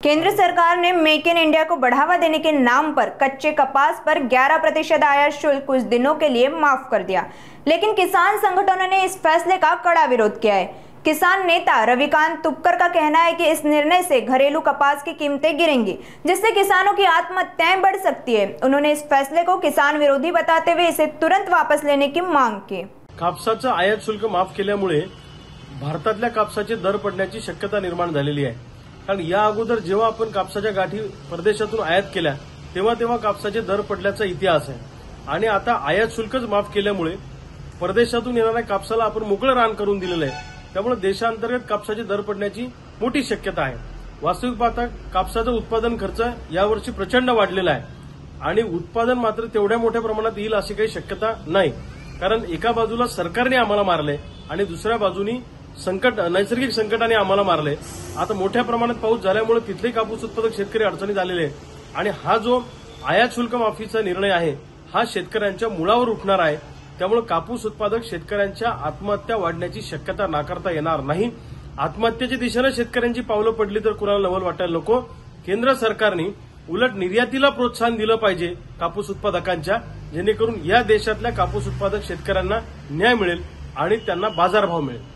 केंद्र सरकार ने मेक इन इंडिया को बढ़ावा देने के नाम पर कच्चे कपास पर 11% आयात शुल्क कुछ दिनों के लिए माफ कर दिया, लेकिन किसान संगठनों ने इस फैसले का कड़ा विरोध किया है। किसान नेता रविकांत तुपकर का कहना है कि इस निर्णय से घरेलू कपास की कीमतें गिरेंगी, जिससे किसानों की आत्महत्याएं बढ़ सकती है। उन्होंने इस फैसले को किसान विरोधी बताते हुए इसे तुरंत वापस लेने की मांग की। कापसाचं आयात शुल्क माफ केल्यामुळे भारतातल्या कापसाचे दर पडण्याची शक्यता निर्माण झालेली आहे। कारण या अगोदर जेव्हा आपण कापसाच्या गाठी परदेशातून आयात केल्या तेव्हा कापसाचे दर पडल्याचा इतिहास आहे आणि आता आयात शुल्कच माफ केल्यामुळे परदेशातून येणाऱ्या कापसाला आपण मोकळं रान करून दिलेलं आहे। त्यामुळे देशांतर्गत कापसाचे दर पडण्याची मोठी शक्यता आहे। वास्तविक पाहता कापसाचा उत्पादन खर्च यावर्षी प्रचंड वाढलेला आहे आणि उत्पादन मात्र तेवढ्या मोठ्या प्रमाणात येईल अशी काही शक्यता नाही। कारण एका बाजूला सरकारने आम्हाला मारले आणि दुसऱ्या बाजूनी नैसर्गिक संकटाने आम्हाला मारले। आता मोठ्या प्रमाणात पाऊस झाल्यामुळे तिथले कापूस उत्पादक शेतकरी अडचणीत आलेले आहेत आणि हा जो आयात शुल्क माफीचा निर्णय आहे हा शेतकऱ्यांच्या मुळावर उठणार आहे। त्यामुळे कापूस उत्पादक शेतकऱ्यांच्या आत्महत्या वाढण्याची शक्यता नाकारता येणार नाही। आत्महत्येच्या दिशेने शेतकऱ्यांची पावलं पडली तर कुणाला नवल वाटायला नको। केंद्र सरकारने उलट निर्यातीला प्रोत्साहन दिलं पाहिजे कापूस उत्पादकांच्या, जेणेकरून या देशातल्या कापूस उत्पादक शेतकऱ्यांना न्याय मिळेल आणि त्यांना बाजारभाव मिळेल।